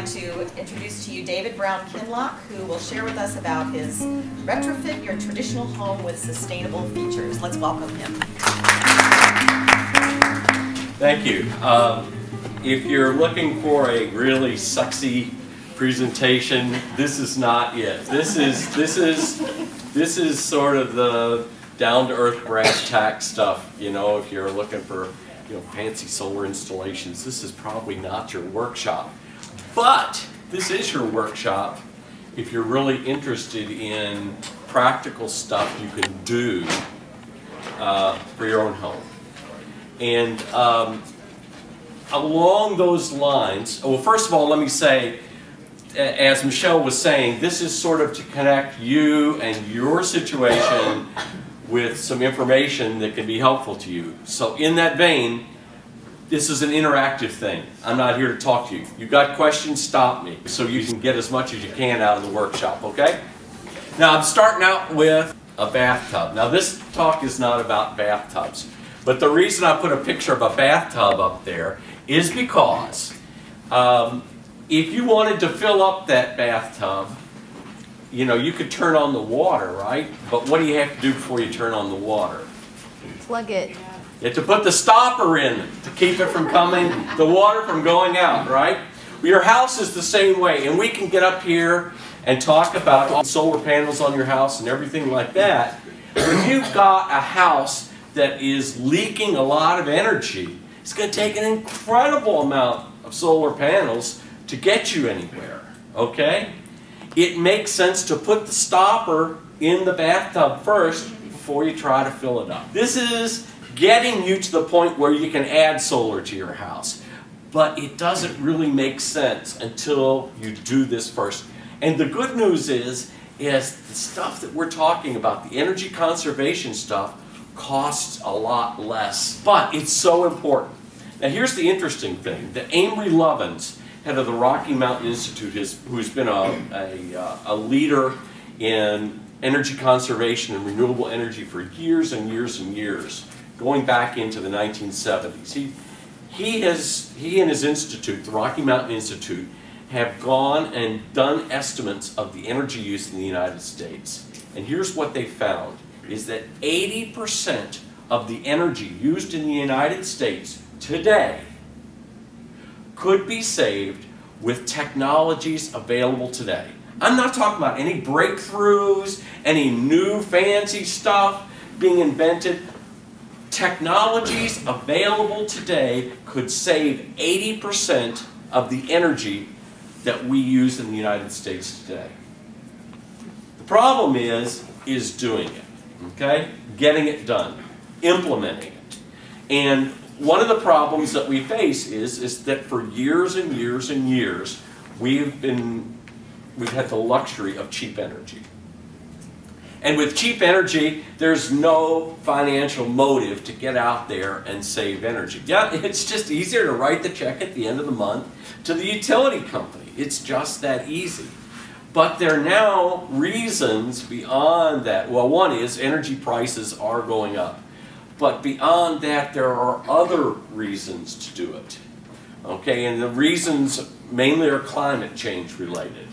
like to introduce to you David Brown Kinloch, who will share with us about his Retrofit Your Traditional Home with Sustainable Features. Let's welcome him. Thank you. If you're looking for a really sexy presentation, this is not it. This is sort of the down-to-earth brass tack stuff. You know, if you're looking for fancy solar installations, this is probably not your workshop. But this is your workshop if you're really interested in practical stuff you can do for your own home. And along those lines, well, first of all, let me say, as Michelle was saying, this is sort of to connect you and your situation with some information that can be helpful to you. So in that vein, this is an interactive thing. I'm not here to talk to you. If you've got questions, stop me so you can get as much as you can out of the workshop, okay? Now I'm starting out with a bathtub. Now this talk is not about bathtubs, but the reason I put a picture of a bathtub up there is because if you wanted to fill up that bathtub, you could turn on the water, right? But what do you have to do before you turn on the water? Plug it. You have to put the stopper in to keep it from coming, the water from going out, right? Well, your house is the same way, and we can get up here and talk about all the solar panels on your house and everything like that. If you've got a house that is leaking a lot of energy, it's going to take an incredible amount of solar panels to get you anywhere, okay? It makes sense to put the stopper in the bathtub first before you try to fill it up. This is getting you to the point where you can add solar to your house. But it doesn't really make sense until you do this first. And the good news is the stuff that we're talking about, the energy conservation stuff, costs a lot less. But it's so important. Now here's the interesting thing. That Amory Lovins, head of the Rocky Mountain Institute, who's been a leader in energy conservation and renewable energy for years and years and years, going back into the 1970s. He and his institute, the Rocky Mountain Institute, have gone and done estimates of the energy use in the United States. And here's what they found, is that 80% of the energy used in the United States today could be saved with technologies available today. I'm not talking about any breakthroughs, any new fancy stuff being invented. Technologies available today could save 80% of the energy that we use in the United States today. The problem is doing it, okay? Getting it done, implementing it. And one of the problems that we face is that for years and years and years, we've had the luxury of cheap energy. And with cheap energy, there's no financial motive to get out there and save energy. Yeah, it's just easier to write the check at the end of the month to the utility company. It's just that easy. But there are now reasons beyond that. Well, one is energy prices are going up. But beyond that, there are other reasons to do it. Okay, and the reasons mainly are climate change related.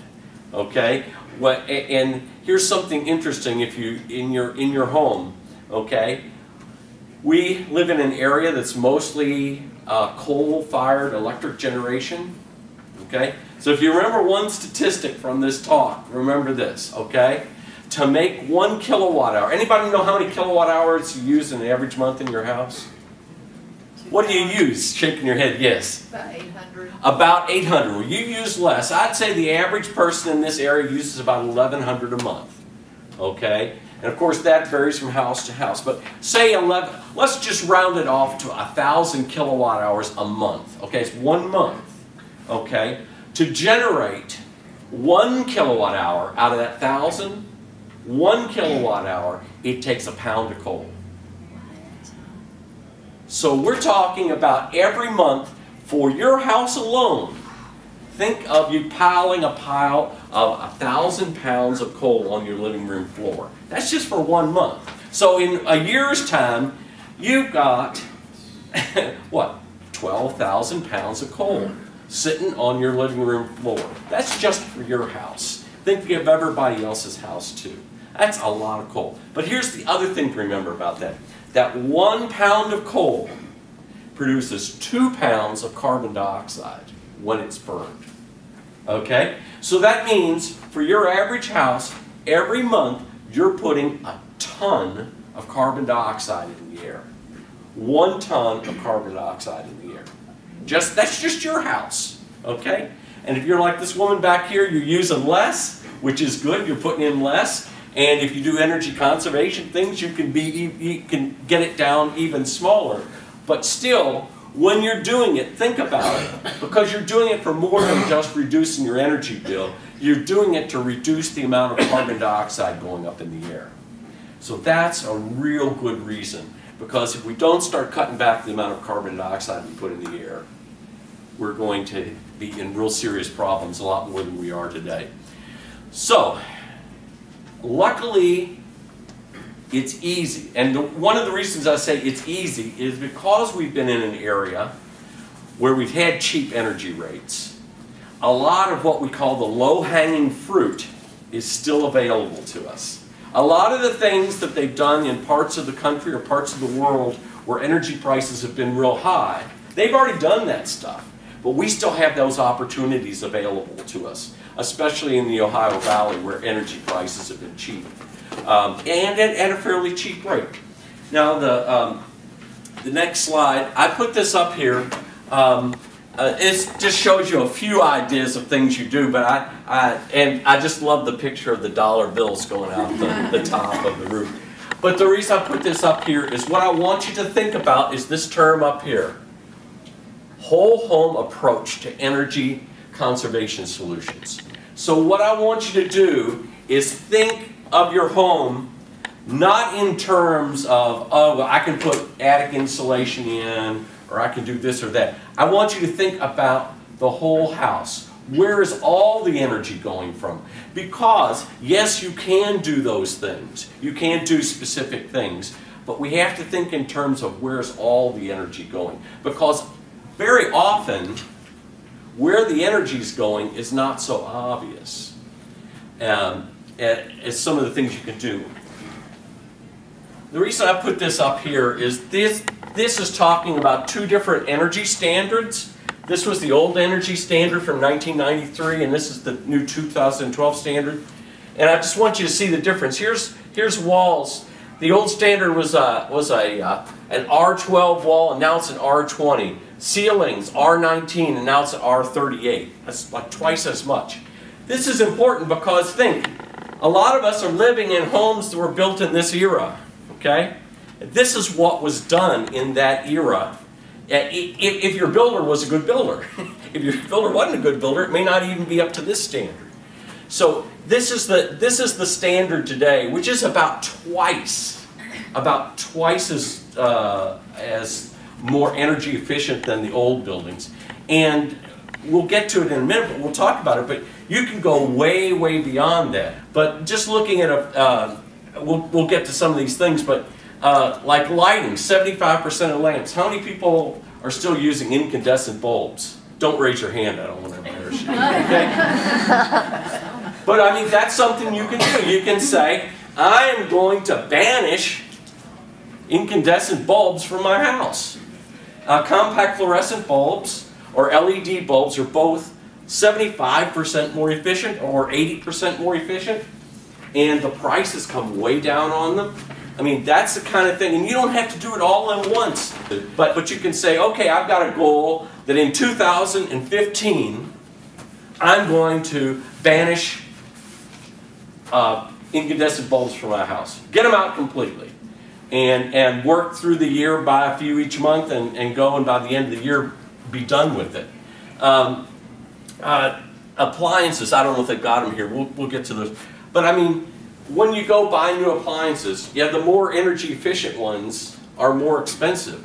Okay, and here's something interesting. If you in your home, okay, we live in an area that's mostly coal-fired electric generation. Okay, so if you remember one statistic from this talk, remember this. Okay. To make 1 kilowatt hour. Anybody know how many kilowatt hours you use in an average month in your house? What do you use? Shaking your head, yes. About 800. About 800. Well, you use less. I'd say the average person in this area uses about 1,100 a month. Okay? And of course that varies from house to house. But say 11, let's just round it off to 1,000 kilowatt hours a month. Okay, it's 1 month. Okay? To generate 1 kilowatt hour out of that 1,000, 1 kilowatt hour, it takes a pound of coal. So we're talking about every month for your house alone. Think of you piling a pile of 1,000 pounds of coal on your living room floor. That's just for 1 month. So in a year's time, you've got, what, 12,000 pounds of coal. sitting on your living room floor. That's just for your house. Think of everybody else's house too. That's a lot of coal. But here's the other thing to remember about that. That 1 pound of coal produces 2 pounds of carbon dioxide when it's burned. Okay? So that means for your average house, every month you're putting a ton of carbon dioxide in the air. 1 ton of carbon dioxide in the air. That's just your house. Okay? And if you're like this woman back here, you're using less, which is good, you're putting in less. And if you do energy conservation things, you can get it down even smaller. But still, when you're doing it, think about it. Because you're doing it for more than just reducing your energy bill. You're doing it to reduce the amount of carbon dioxide going up in the air. So that's a real good reason. Because if we don't start cutting back the amount of carbon dioxide we put in the air, we're going to be in real serious problems, a lot more than we are today. So, luckily, it's easy. And one of the reasons I say it's easy is because we've been in an area where we've had cheap energy rates. A lot of what we call the low-hanging fruit is still available to us. A lot of the things that they've done in parts of the country or parts of the world where energy prices have been real high, they've already done that stuff. But we still have those opportunities available to us, especially in the Ohio Valley where energy prices have been cheap. And at a fairly cheap rate. Now the next slide, I put this up here. It just shows you a few ideas of things you do, but I just love the picture of the dollar bills going out the top of the roof. But the reason I put this up here is what I want you to think about is this term up here. Whole home approach to energy conservation solutions. So what I want you to do is think of your home not in terms of, oh, well, I can put attic insulation in, or I can do this or that. I want you to think about the whole house. Where is all the energy going from? Because, yes, you can do those things. You can do specific things. But we have to think in terms of where's all the energy going. Because very often, where the energy is going is not so obvious as some of the things you can do. The reason I put this up here is this is talking about 2 different energy standards. This was the old energy standard from 1993, and this is the new 2012 standard. And I just want you to see the difference. Here's walls. The old standard was an R12 wall, and now it's an R20. Ceilings, R19, and now it's an R38. That's like twice as much. This is important because, think, a lot of us are living in homes that were built in this era. Okay? This is what was done in that era. If your builder was a good builder. If your builder wasn't a good builder, it may not even be up to this standard. So this is the standard today, which is about twice as more energy efficient than the old buildings. And we'll get to it in a minute, but we'll talk about it. But you can go way, way beyond that. But just looking at we'll get to some of these things, but like lighting, 75% of lamps. How many people are still using incandescent bulbs? Don't raise your hand, I don't want to embarrass you. Okay? But I mean, that's something you can do. You can say, I am going to banish incandescent bulbs from my house. Compact fluorescent bulbs or LED bulbs are both 75% more efficient or 80% more efficient. And the prices come way down on them. I mean, that's the kind of thing, and you don't have to do it all at once. But you can say, okay, I've got a goal that in 2015, I'm going to banish incandescent bulbs from my house. Get them out completely. And work through the year, buy a few each month, and go, and by the end of the year, be done with it. Appliances, I don't know if they've got them here. We'll get to those. But I mean, when you go buy new appliances, yeah, the more energy efficient ones are more expensive.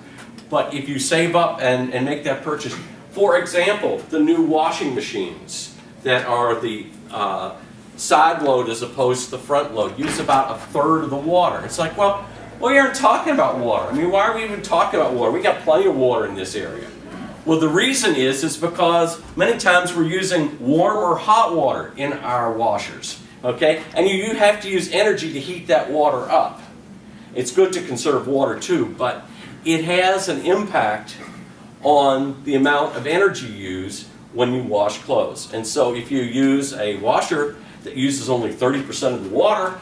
But if you save up and make that purchase, for example, the new washing machines that are the side load as opposed to the front load use about 1/3 of the water. It's like, well, we aren't talking about water. I mean, why are we even talking about water? We got plenty of water in this area. Well, the reason is because many times we're using warm or hot water in our washers, okay? And you have to use energy to heat that water up. It's good to conserve water too, but it has an impact on the amount of energy used when you wash clothes. And so if you use a washer that uses only 30% of the water,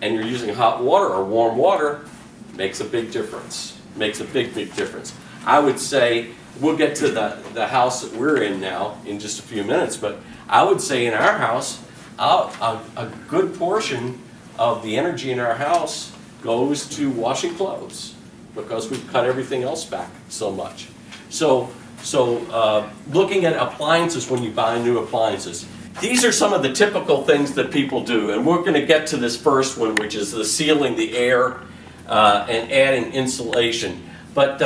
and you're using hot water or warm water, it makes a big difference. Makes a big, big difference. I would say, we'll get to the house that we're in now in just a few minutes, but I would say in our house, a good portion of the energy in our house goes to washing clothes because we've cut everything else back so much. So looking at appliances when you buy new appliances, these are some of the typical things that people do, and we're going to get to this first one, which is the sealing the air and adding insulation. But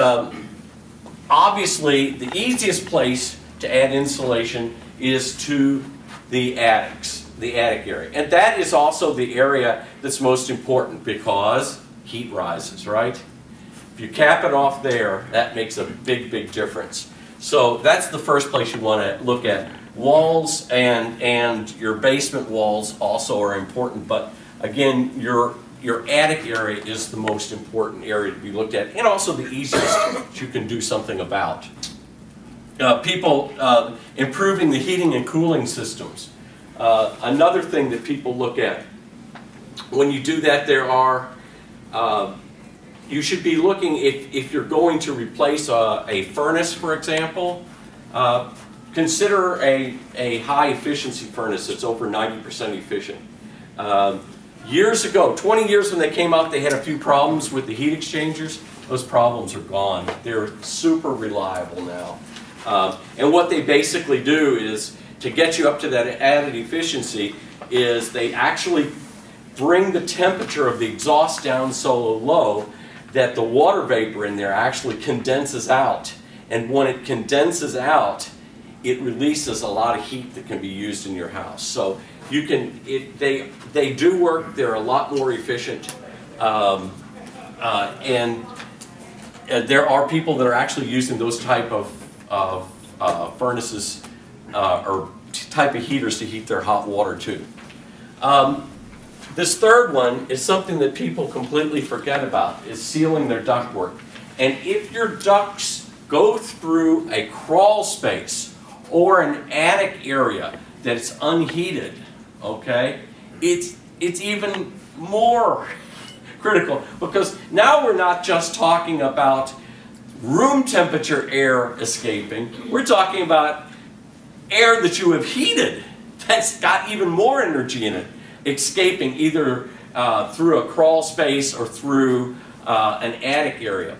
obviously, the easiest place to add insulation is to the attic area. And that is also the area that's most important because heat rises, right? If you cap it off there, that makes a big, big difference. So that's the first place you want to look at. Walls and your basement walls also are important, but again, your attic area is the most important area to be looked at, and also the easiest that you can do something about. People improving the heating and cooling systems. Another thing that people look at. When you do that, there are, you should be looking, if you're going to replace a furnace, for example, consider a high efficiency furnace that's over 90% efficient. Years ago, 20 years when they came out, they had a few problems with the heat exchangers. Those problems are gone. They're super reliable now. And what they basically do is, to get you up to that added efficiency, is they actually bring the temperature of the exhaust down so low that the water vapor in there actually condenses out. And when it condenses out, it releases a lot of heat that can be used in your house. So you can, they do work. They're a lot more efficient, and there are people that are actually using those type of furnaces or type of heaters to heat their hot water too. This third one is something that people completely forget about, is sealing their ductwork. And if your ducts go through a crawl space or an attic area that's unheated, okay, it's even more critical, because now we're not just talking about room temperature air escaping, we're talking about air that you have heated that's got even more energy in it, escaping either through a crawl space or through an attic area.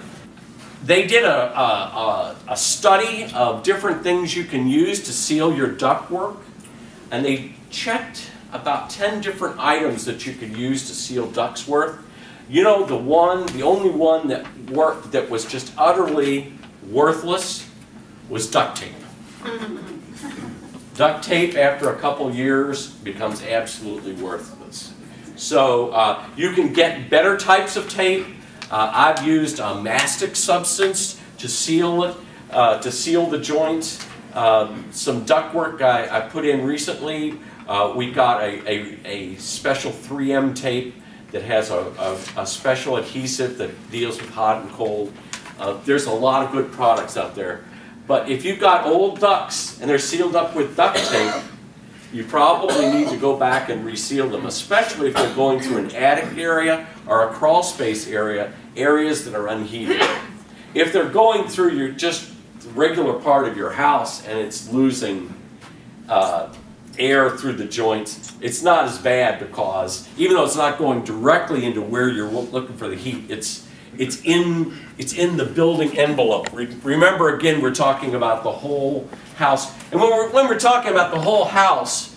They did a study of different things you can use to seal your ductwork, and they checked about 10 different items that you could use to seal ductwork. You know, the only one that worked, that was just utterly worthless, was duct tape. Duct tape, after a couple years, becomes absolutely worthless. So you can get better types of tape. I've used a mastic substance to seal it, to seal the joints. Some ductwork I put in recently. We got a special 3M tape that has a special adhesive that deals with hot and cold. There's a lot of good products out there. But if you've got old ducts and they're sealed up with duct tape, you probably need to go back and reseal them, especially if they're going through an attic area or a crawl space area, areas that are unheated. If they're going through your just regular part of your house and it's losing air through the joints, it's not as bad, because even though it's not going directly into where you're looking for the heat, it's in the building envelope. Remember, again, we're talking about the whole house. And when we're talking about the whole house,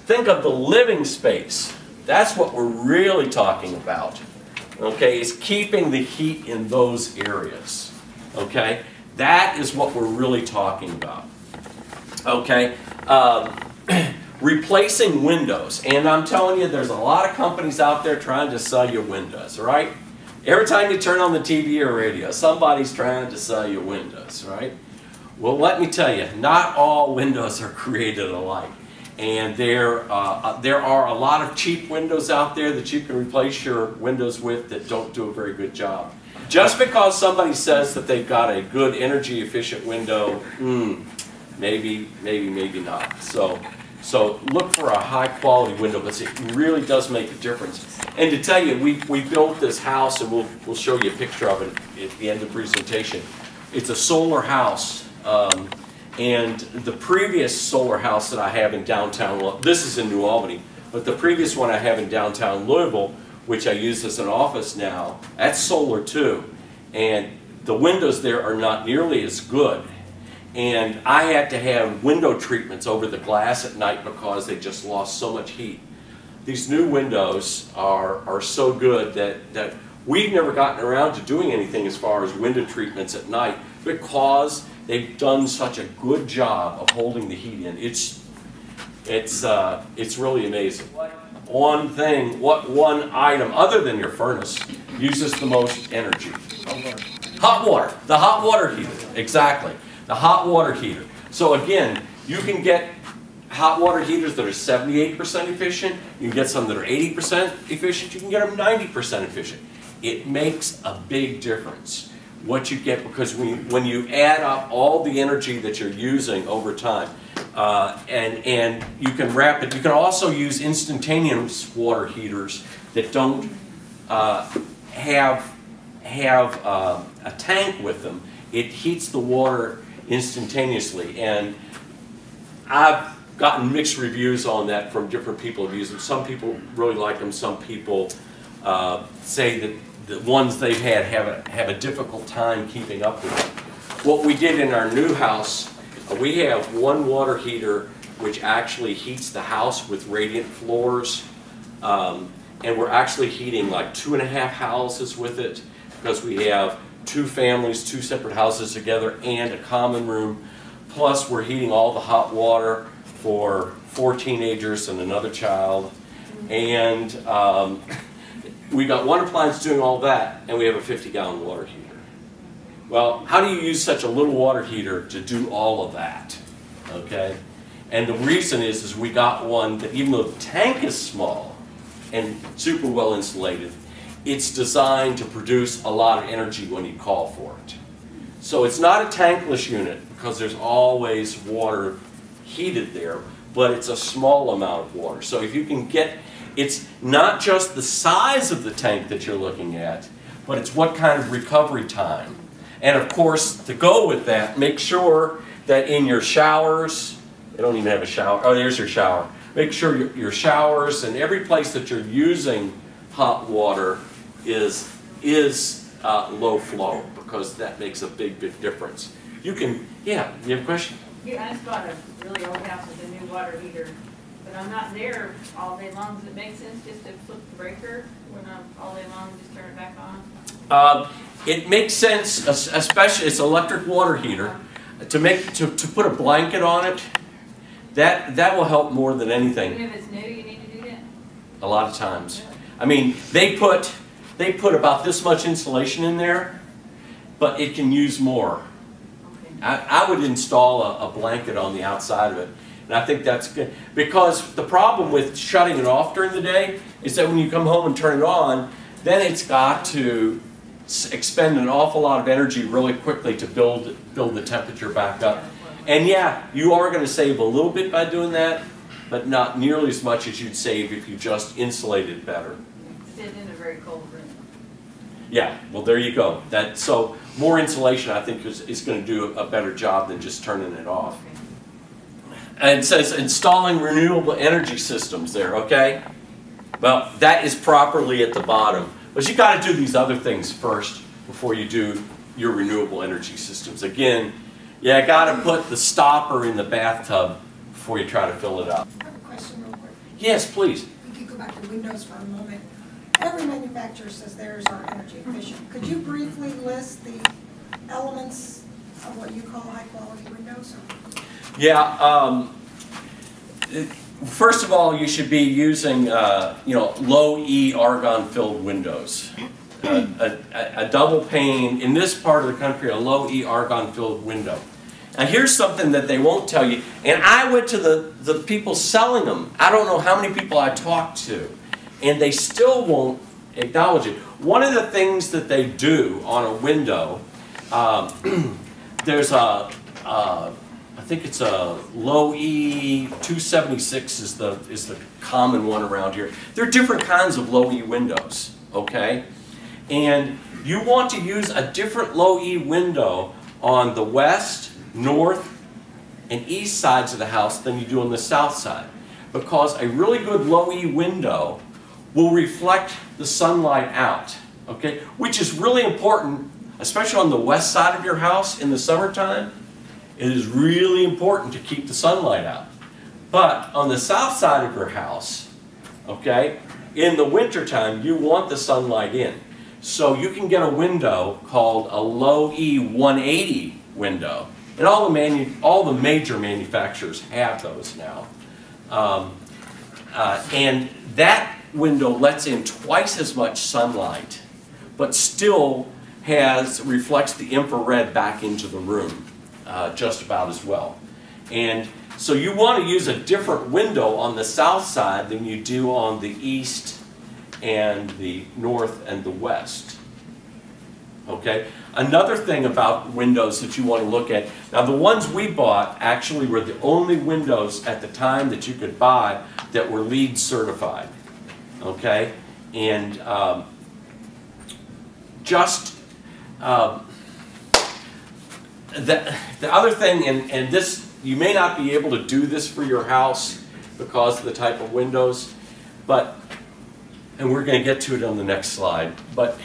think of the living space. That's what we're really talking about. Okay, is keeping the heat in those areas. Okay, that is what we're really talking about. Okay, replacing windows. And I'm telling you, there's a lot of companies out there trying to sell you windows, right? Every time you turn on the TV or radio, somebody's trying to sell you windows, right? Well, let me tell you, not all windows are created alike. And there are a lot of cheap windows out there that you can replace your windows with that don't do a very good job. Just because somebody says that they've got a good energy efficient window, maybe not. So look for a high quality window, because it really does make a difference. And to tell you, we built this house, and we'll show you a picture of it at the end of the presentation. It's a solar house, and the previous solar house that I have in downtown, this is in New Albany, but the previous one I have in downtown Louisville, which I use as an office now, that's solar too. And the windows there are not nearly as good. And I had to have window treatments over the glass at night because they just lost so much heat. These new windows are so good that we've never gotten around to doing anything as far as window treatments at night because they've done such a good job of holding the heat in. It's really amazing. What one item other than your furnace uses the most energy? Hot water. The hot water heater. Exactly. The hot water heater. So again, you can get hot water heaters that are 78% efficient. You can get some that are 80% efficient. You can get them 90% efficient. It makes a big difference what you get, because when you add up all the energy that you're using over time, and you can wrap it. You can also use instantaneous water heaters that don't have a tank with them. It heats the water instantaneously, and I've gotten mixed reviews on that from different people who've used them. Some people really like them. Some people say that the ones they've had have a difficult time keeping up with them. What we did in our new house, we have one water heater which actually heats the house with radiant floors, and we're actually heating like 2.5 houses with it, because we have 2 families, 2 separate houses together, and a common room. Plus we're heating all the hot water for 4 teenagers and another child. And we got one appliance doing all that, and we have a 50-gallon water heater. Well, how do you use such a little water heater to do all of that? Okay? And the reason is we got one that, even though the tank is small and super well insulated, it's designed to produce a lot of energy when you call for it. So it's not a tankless unit, because there's always water heated there, but it's a small amount of water. So if you can get, it's not just the size of the tank that you're looking at, but it's what kind of recovery time. And of course, to go with that, make sure that in your showers, they don't even have a shower, oh, there's your shower. Make sure your showers and every place that you're using hot water is low flow, because that makes a big difference. You can, yeah, you have a question? Yeah, I just bought a really old house with a new water heater, but I'm not there all day long. Does it make sense just to flip the breaker when I'm all day long and just turn it back on? It makes sense, especially it's an electric water heater, to put a blanket on it. That will help more than anything. Even if it's new, you need to do that? A lot of times. I mean, they put about this much insulation in there, but it can use more. Okay. I would install a blanket on the outside of it, and I think that's good. Because the problem with shutting it off during the day is that when you come home and turn it on, then it's got to expend an awful lot of energy really quickly to build the temperature back up. And yeah, you are going to save a little bit by doing that, but not nearly as much as you'd save if you just insulated better. Sit in a very cold room. Yeah, well there you go. So more insulation, I think, is going to do a better job than just turning it off. And it says installing renewable energy systems there, okay? Well, that is properly at the bottom. But you got to do these other things first before you do your renewable energy systems. Again, you got to put the stopper in the bathtub before you try to fill it up. I have a question real quick. Yes, please. We could go back to Windows for a moment. Every manufacturer says theirs are energy efficient. Could you briefly list the elements of what you call high quality windows? Yeah. First of all, you should be using low E argon filled windows. a double pane, in this part of the country, a low E argon-filled window. Now here's something that they won't tell you, and I went to the people selling them. I don't know how many people I talked to, and they still won't acknowledge it. One of the things that they do on a window, there's a, I think it's a low E 276 is the common one around here. There are different kinds of low E windows, okay? And you want to use a different low E window on the west, north, and east sides of the house than you do on the south side. Because a really good low E window will reflect the sunlight out, okay? Which is really important, especially on the west side of your house in the summertime. It is really important to keep the sunlight out. But on the south side of your house, okay, in the wintertime, you want the sunlight in. So you can get a window called a low E 180 window. And all the major manufacturers have those now. And that window lets in twice as much sunlight, but still reflects the infrared back into the room just about as well. And so you want to use a different window on the south side than you do on the east and the north and the west. Okay? Another thing about windows that you want to look at, now the ones we bought actually were the only windows at the time that you could buy that were LEED certified. Okay? And the other thing, and this, you may not be able to do this for your house because of the type of windows, but, and we're going to get to it on the next slide, but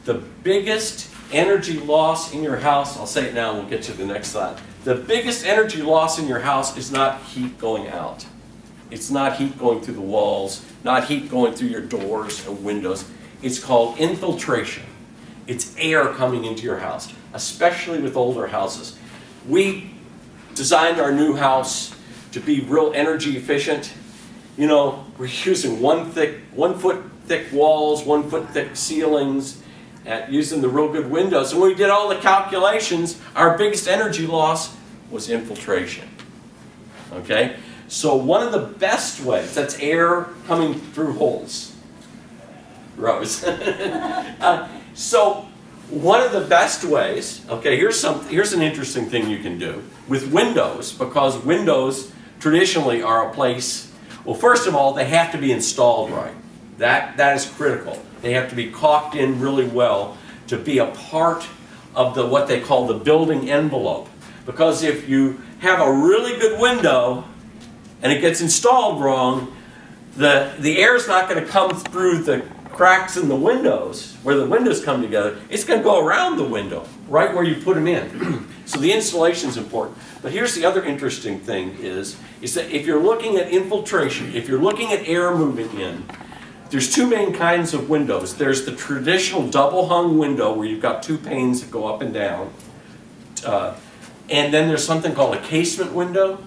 the biggest energy loss in your house, I'll say it now and we'll get to the next slide. The biggest energy loss in your house is not heat going out. It's not heat going through the walls, not heat going through your doors and windows. It's called infiltration. It's air coming into your house, especially with older houses. We designed our new house to be real energy efficient. You know, we're using 1 foot thick walls, 1 foot thick ceilings, using the real good windows. And when we did all the calculations, our biggest energy loss was infiltration. Okay? So one of the best ways, that's air coming through holes. Rose. So one of the best ways, okay, here's an interesting thing you can do with windows, because windows traditionally are a place, well, first of all, they have to be installed right. That is critical. They have to be caulked in really well to be a part of what they call the building envelope. Because if you have a really good window and it gets installed wrong, the air is not going to come through the cracks in the windows, where the windows come together. It's going to go around the window, right where you put them in. So the insulation is important. But here's the other interesting thing is that if you're looking at infiltration, if you're looking at air moving in, there's two main kinds of windows. There's the traditional double hung window where you've got 2 panes that go up and down. And then there's something called a casement window.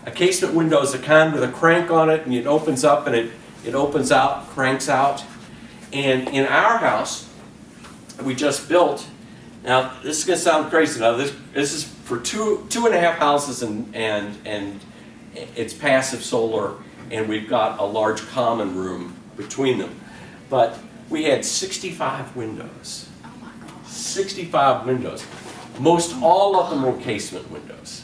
A casement window is a kind with a crank on it, and it opens up and it opens out, cranks out. And in our house, we just built, now this is going to sound crazy, now this is for two and a half houses and it's passive solar, and we've got a large common room between them. But we had 65 windows. Oh my gosh. 65 windows. Most all of them were casement windows.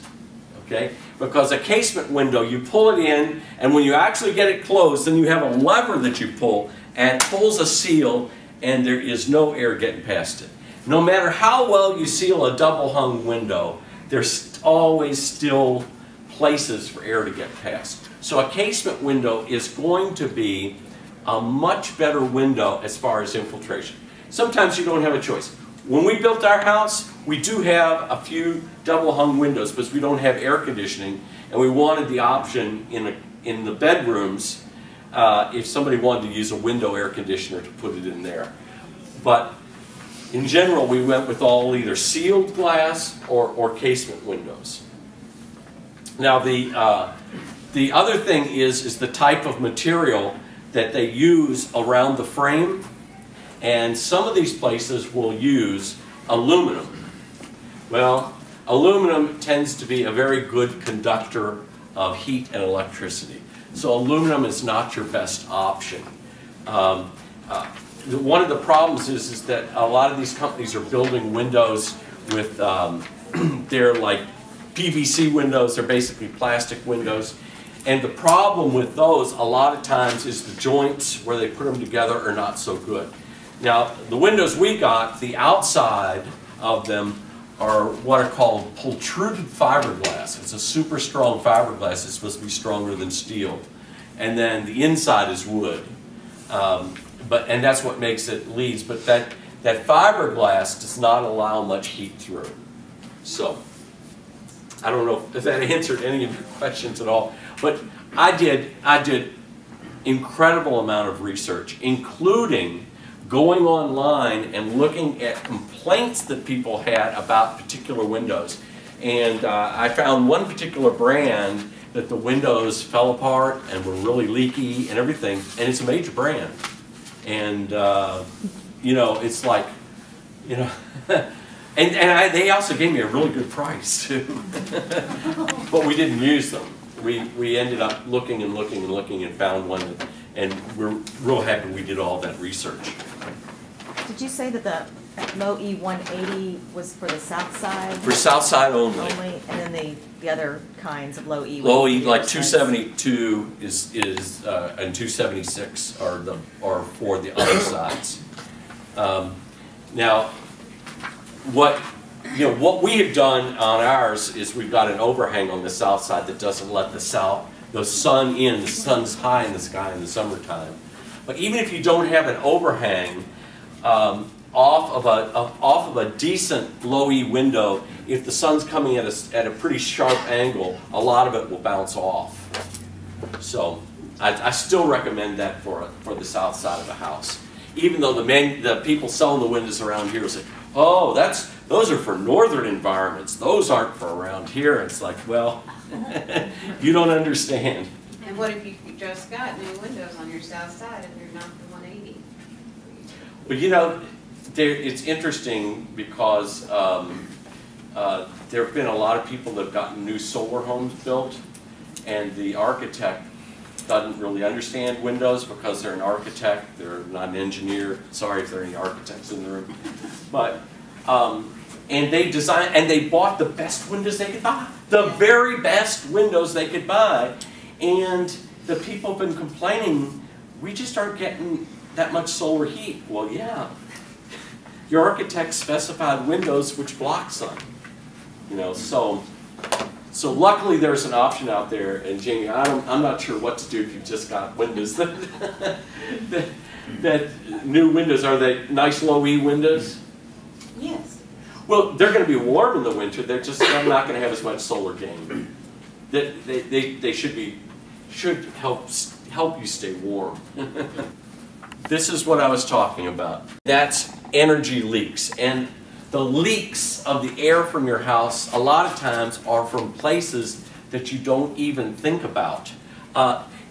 Okay? Because a casement window, you pull it in, and when you actually get it closed, then you have a lever that you pull, and it pulls a seal, and there is no air getting past it. No matter how well you seal a double hung window, there's always still places for air to get past. So a casement window is going to be a much better window as far as infiltration. Sometimes you don't have a choice. When we built our house, we do have a few double hung windows because we don't have air conditioning, and we wanted the option in the bedrooms if somebody wanted to use a window air conditioner to put it in there. But in general, we went with all either sealed glass or casement windows. Now the other thing is the type of material that they use around the frame. And some of these places will use aluminum. Well, aluminum tends to be a very good conductor of heat and electricity. So aluminum is not your best option. One of the problems is that a lot of these companies are building windows with, they're like PVC windows, they're basically plastic windows. And the problem with those a lot of times is the joints where they put them together are not so good. Now, the windows we got, the outside of them are what are called pultruded fiberglass. It's a super strong fiberglass. It's supposed to be stronger than steel. And then the inside is wood. And that's what makes it leads. But that fiberglass does not allow much heat through. So, I don't know if that answered any of your questions at all. But I did incredible amount of research, including going online and looking at complaints that people had about particular windows. And I found one particular brand that the windows fell apart and were really leaky and everything, and it's a major brand. And, you know, it's like, you know, they also gave me a really good price, too. But we didn't use them. We ended up looking and looking and looking and found one, and we're real happy we did all that research. Did you say that the low E 180 was for the south side? For south side only. And then the other kinds of low E. Low E, like 272 is and 276 are for the other sides. Now, what we have done on ours is we've got an overhang on the south side that doesn't let the sun in. The sun's high in the sky in the summertime. But even if you don't have an overhang, off of a decent low E window, if the sun's coming at a pretty sharp angle, a lot of it will bounce off. So I still recommend that for the south side of the house. Even though the people selling the windows around here will say, oh, those are for northern environments. Those aren't for around here. It's like, well, you don't understand. And what if you just got new windows on your south side and you're not the 180? But you know, it's interesting because there have been a lot of people that have gotten new solar homes built, and the architect doesn't really understand windows because they're an architect, they're not an engineer. Sorry if there are any architects in the room. But, and they bought the best windows they could buy. The very best windows they could buy. And the people have been complaining, we just aren't getting that much solar heat. Well, yeah. Your architect specified windows which block sun. You know, so luckily there's an option out there. And Jamie, I'm not sure what to do if you've just got windows that new windows. Are they nice low E windows? Yes. Well, they're going to be warm in the winter. They're not going to have as much solar gain. They should help you stay warm. This is what I was talking about. That's energy leaks. And the leaks of the air from your house a lot of times are from places that you don't even think about.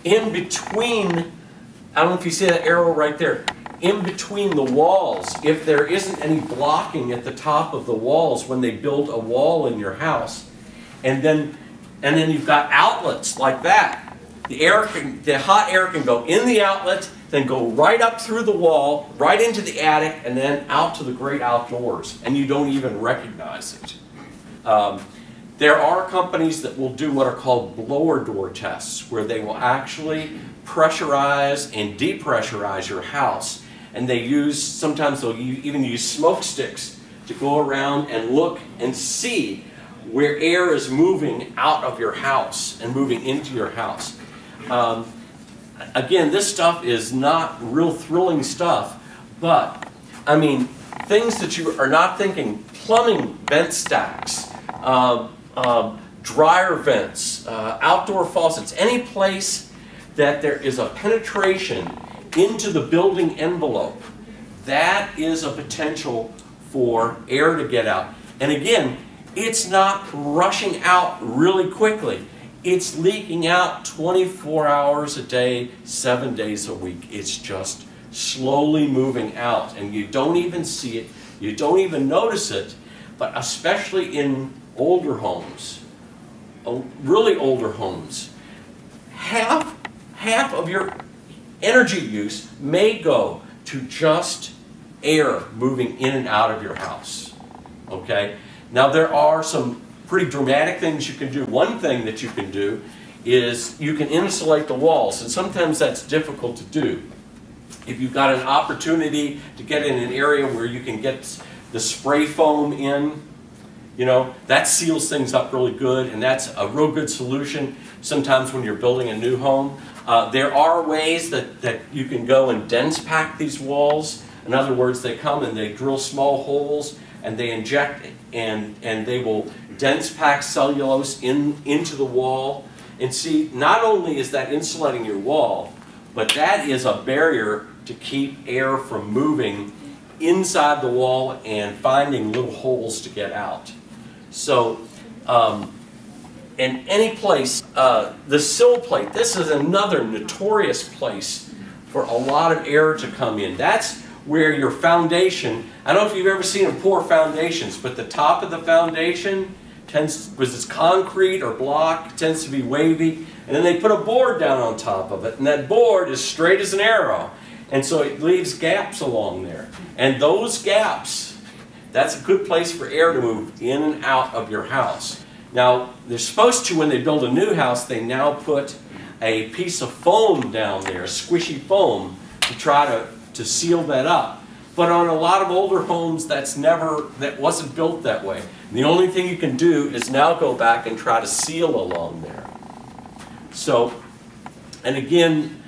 In between, I don't know if you see that arrow right there, in between the walls, if there isn't any blocking at the top of the walls when they build a wall in your house, and then you've got outlets like that, the hot air can go in the outlet, then go right up through the wall, right into the attic, and then out to the great outdoors, and you don't even recognize it. There are companies that will do what are called blower door tests, where they will actually pressurize and depressurize your house, and sometimes they'll even use smoke sticks to go around and look and see where air is moving out of your house and moving into your house. Again, this stuff is not real thrilling stuff, but, I mean, things that you are not thinking, plumbing vent stacks, dryer vents, outdoor faucets, any place that there is a penetration into the building envelope, that is a potential for air to get out. And again, it's not rushing out really quickly. It's leaking out 24 hours a day, 7 days a week. It's just slowly moving out, and you don't even see it, you don't even notice it, but especially in older homes, really older homes, half of your energy use may go to just air moving in and out of your house. Okay? Now there are some pretty dramatic things you can do. One thing that you can do is you can insulate the walls, and sometimes that's difficult to do. If you've got an opportunity to get in an area where you can get the spray foam in, you know, that seals things up really good, and that's a real good solution sometimes when you're building a new home. There are ways that you can go and dense pack these walls. In other words, they come and they drill small holes and they inject and they will dense pack cellulose into the wall. And see, not only is that insulating your wall, but that is a barrier to keep air from moving inside the wall and finding little holes to get out. So, in any place, the sill plate, this is another notorious place for a lot of air to come in. That's where your foundation, I don't know if you've ever seen them pour foundations, but the top of the foundation tends, because it's concrete or block, tends to be wavy, and then they put a board down on top of it, and that board is straight as an arrow, and so it leaves gaps along there. And those gaps, that's a good place for air to move in and out of your house. Now, they're supposed to, when they build a new house, they now put a piece of foam down there, squishy foam, to try to seal that up. But on a lot of older homes, that wasn't built that way. And the only thing you can do is now go back and try to seal along there. So, and again,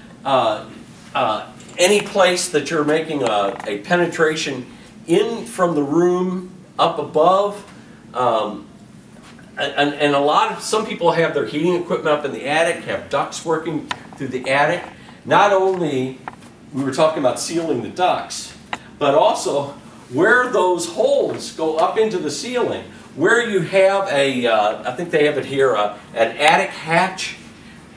any place that you're making a penetration in from the room up above, and some people have their heating equipment up in the attic, have ducts working through the attic. Not only, we were talking about sealing the ducts, but also where those holes go up into the ceiling, where you have I think they have it here, an attic hatch,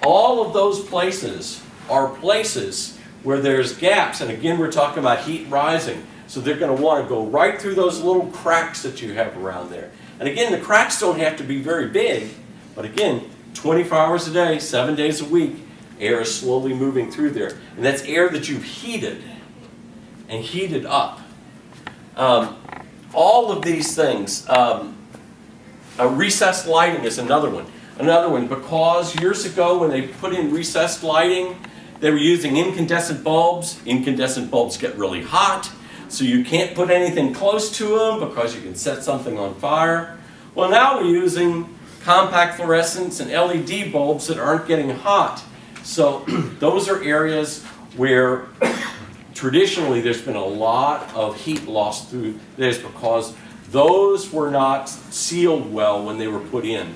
all of those places are places where there's gaps, and again we're talking about heat rising, so they're going to want to go right through those little cracks that you have around there. And again, the cracks don't have to be very big, but again, 24 hours a day, 7 days a week, air is slowly moving through there. And that's air that you've heated and heated up. All of these things, recessed lighting is another one. Another one, because years ago when they put in recessed lighting, they were using incandescent bulbs. Incandescent bulbs get really hot, so you can't put anything close to them because you can set something on fire. Well, now we're using compact fluorescents and LED bulbs that aren't getting hot. So those are areas where traditionally there's been a lot of heat lost through this because those were not sealed well when they were put in.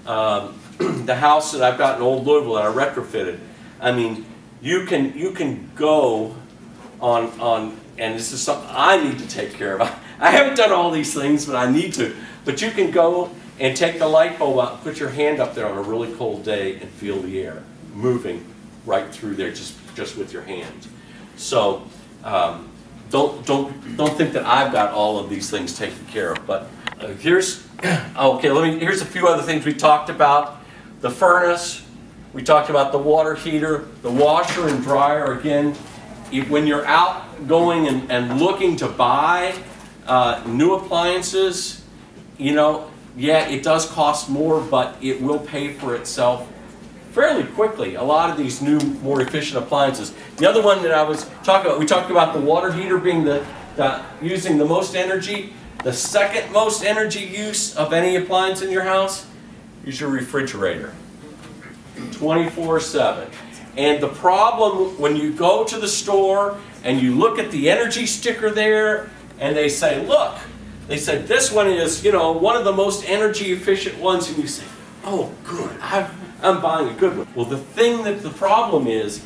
The house that I've got in Old Louisville that I retrofitted, I mean, you can go on, and this is something I need to take care of. I haven't done all these things, but I need to. But you can go and take the light bulb out, put your hand up there on a really cold day and feel the air moving right through there just with your hand. So don't think that I've got all of these things taken care of. But here's a few other things we talked about. The furnace, we talked about the water heater, the washer and dryer. Again, when you're out going and looking to buy new appliances, you know, yeah, it does cost more, but it will pay for itself fairly quickly. A lot of these new, more efficient appliances. The other one that I was talking about, we talked about the water heater being using the most energy. The second most energy use of any appliance in your house is your refrigerator. 24/7. And the problem when you go to the store and you look at the energy sticker there and they say, look, they said this one is, you know, one of the most energy efficient ones, and you say, oh good, I'm buying a good one. Well, the problem is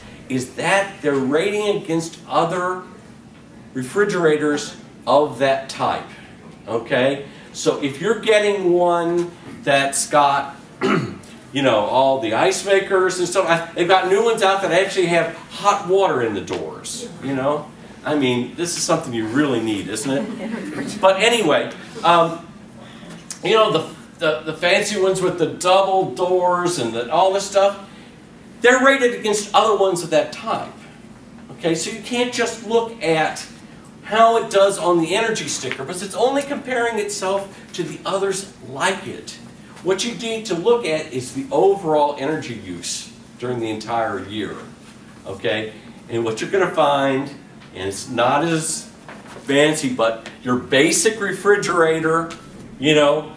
that they're rating against other refrigerators of that type. Okay? So if you're getting one that's got, you know, all the ice makers and stuff. They've got new ones out that actually have hot water in the doors, you know. I mean, this is something you really need, isn't it? But anyway, you know, the fancy ones with the double doors and all this stuff, they're rated against other ones of that type. Okay, so you can't just look at how it does on the energy sticker, because it's only comparing itself to the others like it. What you need to look at is the overall energy use during the entire year. Okay, and what you're going to find, and it's not as fancy, but your basic refrigerator, you know,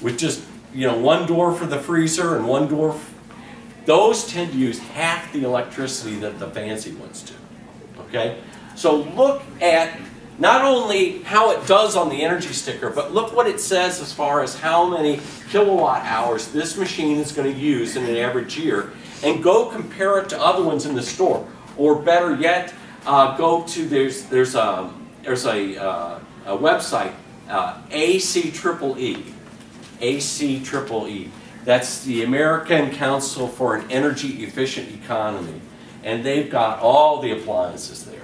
with just, you know, one door for the freezer and one door, those tend to use half the electricity that the fancy ones do. Okay? So look at not only how it does on the energy sticker, but look what it says as far as how many kilowatt hours this machine is going to use in an average year, and go compare it to other ones in the store. Or better yet, go to, there's a website, ACEEE. ACEEE. That's the American Council for an Energy Efficient Economy. And they've got all the appliances there.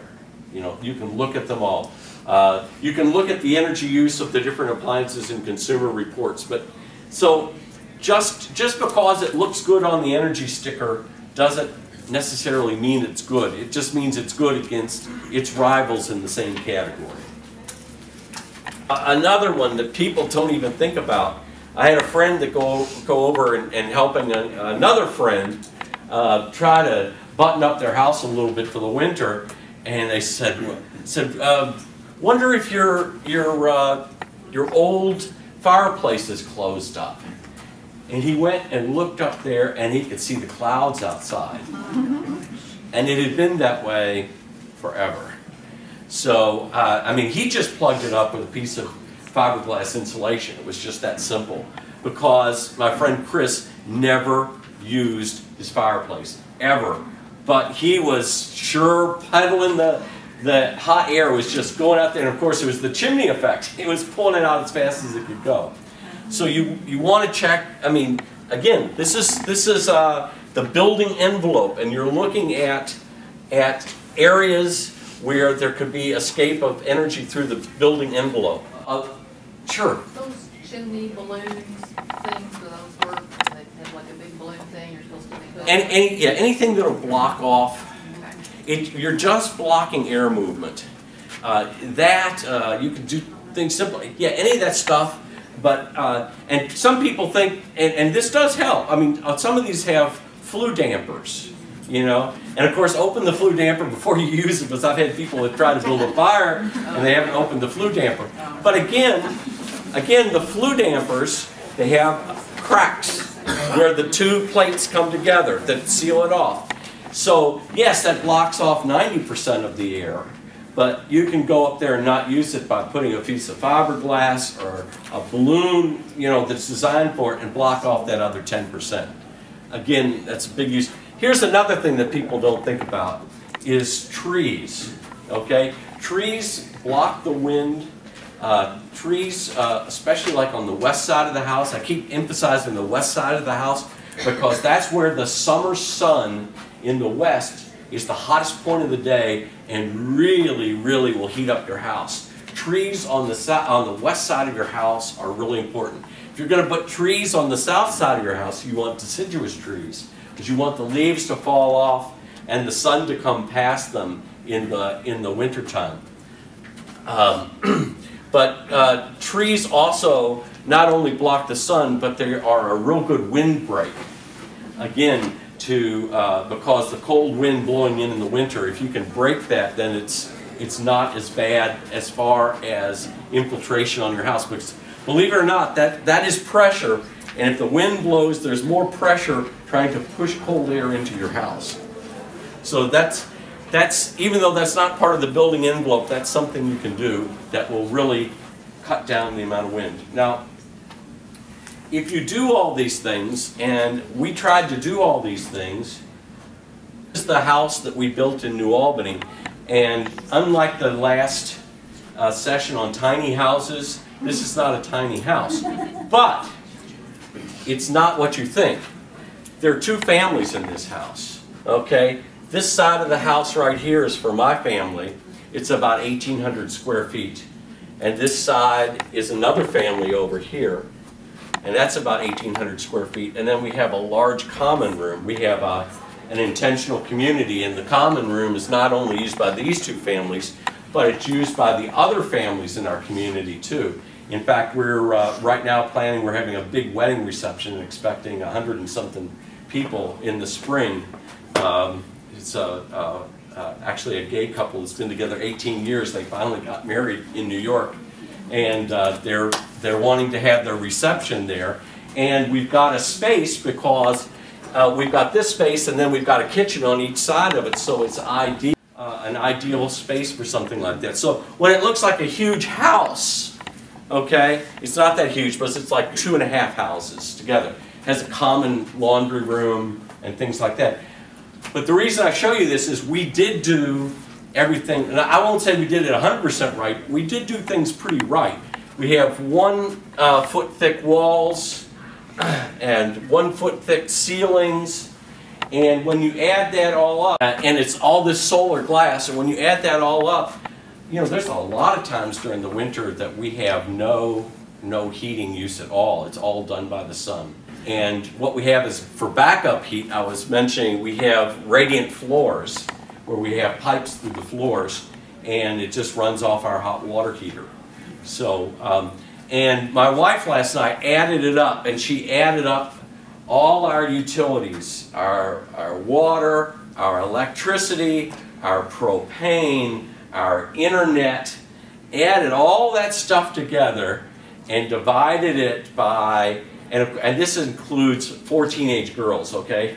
You know, you can look at them all. You can look at the energy use of the different appliances in Consumer Reports. But so just because it looks good on the energy sticker doesn't necessarily mean it's good. It just means it's good against its rivals in the same category. Another one that people don't even think about. I had a friend that go over and helping another friend try to button up their house a little bit for the winter, and they said, wonder if your old fireplace is closed up. And he went and looked up there, and he could see the clouds outside. And it had been that way forever. So, I mean, he just plugged it up with a piece of fiberglass insulation. It was just that simple. Because my friend Chris never used his fireplace, ever. But he was sure pedaling the hot air was just going out there. And of course, it was the chimney effect. It was pulling it out as fast as it could go. So you want to check, I mean, again, this is the building envelope, and you're looking at areas where there could be escape of energy through the building envelope. Sure. Those chimney balloons things, do those work? They have like a big balloon thing you're supposed to be putting? Yeah, anything that'll block off. Okay. You're just blocking air movement. You can do things simply. Yeah, any of that stuff. But and some people think, and this does help. I mean, some of these have flue dampers, you know. And of course, open the flue damper before you use it, because I've had people that try to build a fire and they haven't opened the flue damper. But again, the flue dampers, they have cracks where the two plates come together that seal it off. So yes, that blocks off 90% of the air. But you can go up there and not use it by putting a piece of fiberglass or a balloon, you know, that's designed for it, and block off that other 10%. Again, that's a big use. Here's another thing that people don't think about is trees. Okay, trees block the wind. Trees, especially like on the west side of the house. I keep emphasizing the west side of the house because that's where the summer sun in the west is the hottest point of the day and really, really will heat up your house. Trees on the west side of your house are really important. If you're going to put trees on the south side of your house, you want deciduous trees because you want the leaves to fall off and the sun to come past them in the wintertime. But trees also not only block the sun, but they are a real good windbreak. Again, because the cold wind blowing in the winter, if you can break that, then it's not as bad as far as infiltration on your house. Because believe it or not, that is pressure, and if the wind blows, there's more pressure trying to push cold air into your house. So that's even though that's not part of the building envelope, that's something you can do that will really cut down the amount of wind. Now, if you do all these things, and we tried to do all these things, this is the house that we built in New Albany, and unlike the last session on tiny houses, this is not a tiny house. But it's not what you think. There are two families in this house, okay? This side of the house right here is for my family. It's about 1,800 square feet. And this side is another family over here, and that's about 1,800 square feet. And then we have a large common room. We have an intentional community, and the common room is not only used by these two families, but it's used by the other families in our community too. In fact, we're right now planning, we're having a big wedding reception and expecting 100 and something people in the spring. It's actually a gay couple that's been together 18 years. They finally got married in New York, and they're wanting to have their reception there. And we've got a space because we've got this space, and then we've got a kitchen on each side of it, so it's ideal, an ideal space for something like that. So when it looks like a huge house, okay, it's not that huge, but it's like 2.5 houses together. It has a common laundry room and things like that. But the reason I show you this is we did do everything, and I won't say we did it 100% right. We did do things pretty right. We have 1 foot thick walls and 1 foot thick ceilings, and when you add that all up, and it's all this solar glass, and when you add that all up, you know, there's a lot of times during the winter that we have no heating use at all. It's all done by the sun. And what we have is, for backup heat, I was mentioning, we have radiant floors where we have pipes through the floors, and it just runs off our hot water heater. So, and my wife last night added it up, and she added up all our utilities, our water, our electricity, our propane, our internet, added all that stuff together and divided it by, and this includes 4 teenage girls, okay?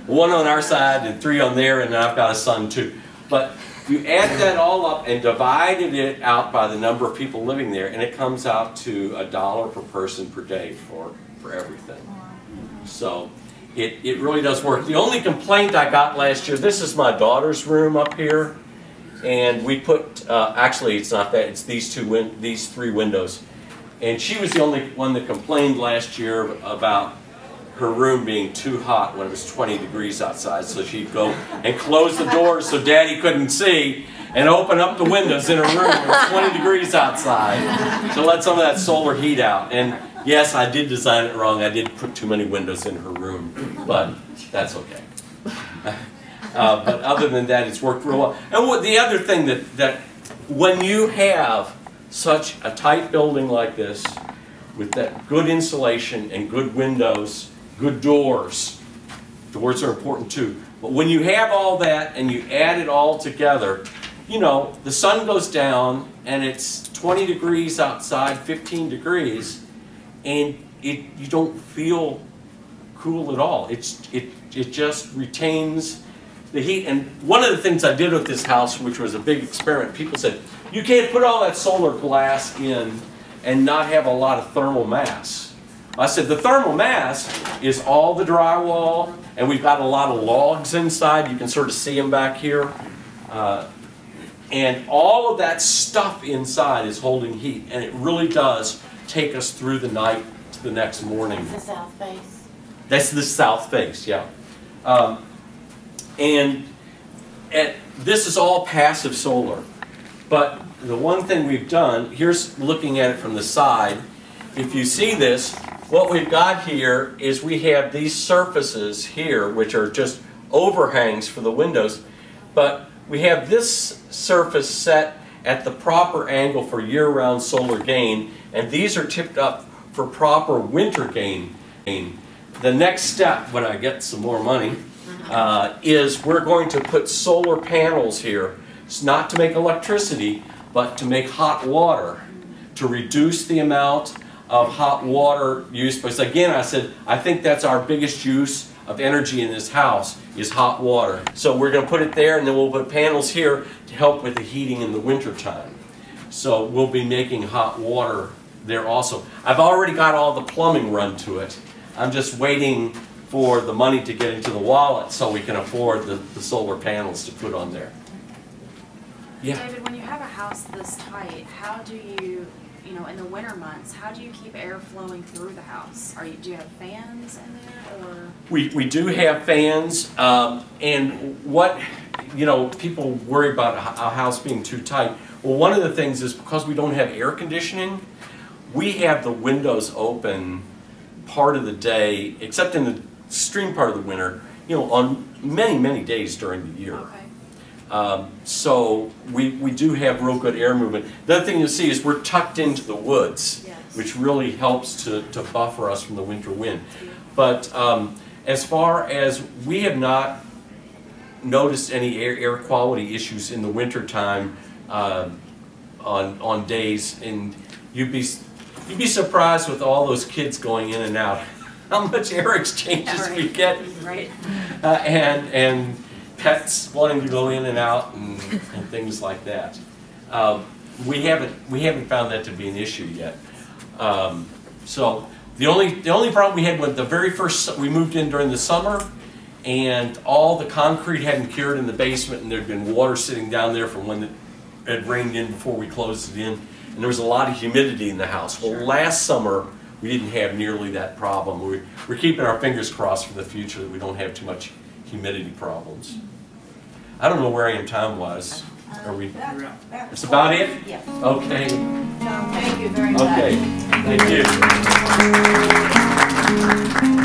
1 on our side and 3 on there, and I've got a son too. But you add that all up and divided it out by the number of people living there, and it comes out to $1 per person per day for everything. So it really does work. The only complaint I got last year, this is my daughter's room up here, and we put, actually it's not that, it's these 3 windows. And she was the only one that complained last year about her room being too hot when it was 20 degrees outside. So she'd go and close the doors so Daddy couldn't see, and open up the windows in her room when it was 20 degrees outside to let some of that solar heat out. And yes, I did design it wrong. I did put too many windows in her room, but that's okay. But other than that, it's worked real well. And the other thing that when you have such a tight building like this, with that good insulation and good windows, good doors. Doors are important too. But when you have all that and you add it all together, you know, the sun goes down and it's 20 degrees outside, 15 degrees, and you don't feel cool at all. It just retains the heat. And one of the things I did with this house, which was a big experiment, people said, you can't put all that solar glass in and not have a lot of thermal mass. I said, the thermal mass is all the drywall, and we've got a lot of logs inside. You can sort of see them back here. And all of that stuff inside is holding heat, and it really does take us through the night to the next morning. The south face? That's the south face, yeah. And this is all passive solar. But the one thing we've done, here's looking at it from the side. If you see this, what we've got here is we have these surfaces here, which are just overhangs for the windows. But we have this surface set at the proper angle for year-round solar gain, and these are tipped up for proper winter gain. The next step, when I get some more money, is we're going to put solar panels here. It's not to make electricity, but to make hot water, to reduce the amount of hot water use. Because again, I said, I think that's our biggest use of energy in this house is hot water. So we're going to put it there, and then we'll put panels here to help with the heating in the winter time. So we'll be making hot water there also. I've already got all the plumbing run to it. I'm just waiting for the money to get into the wallet so we can afford the solar panels to put on there. Yeah. David, when you have a house this tight, how do you you know, in the winter months, how do you keep air flowing through the house? Do you have fans in there, or? We do have fans, and what, you know, people worry about a house being too tight. Well, one of the things is because we don't have air conditioning, we have the windows open part of the day, except in the extreme part of the winter, you know, on many days during the year. Okay. So we do have real good air movement. The other thing you'll see is we're tucked into the woods, Yes. which really helps to buffer us from the winter wind. But as far as, we have not noticed any air quality issues in the winter time on days, and you'd be surprised with all those kids going in and out how much air exchanges we get, Right. and pets wanting to go in and out and things like that. We haven't found that to be an issue yet. So the only problem we had was the very first, we moved in during the summer, and all the concrete hadn't cured in the basement, and there'd been water sitting down there from when it had rained in before we closed it in, and there was a lot of humidity in the house. Well, last summer we didn't have nearly that problem. We're keeping our fingers crossed for the future that we don't have too much humidity problems. I don't know where I am time-wise. Are we? That's about it? Yeah. Okay. Thank you very much. Okay. Thank you.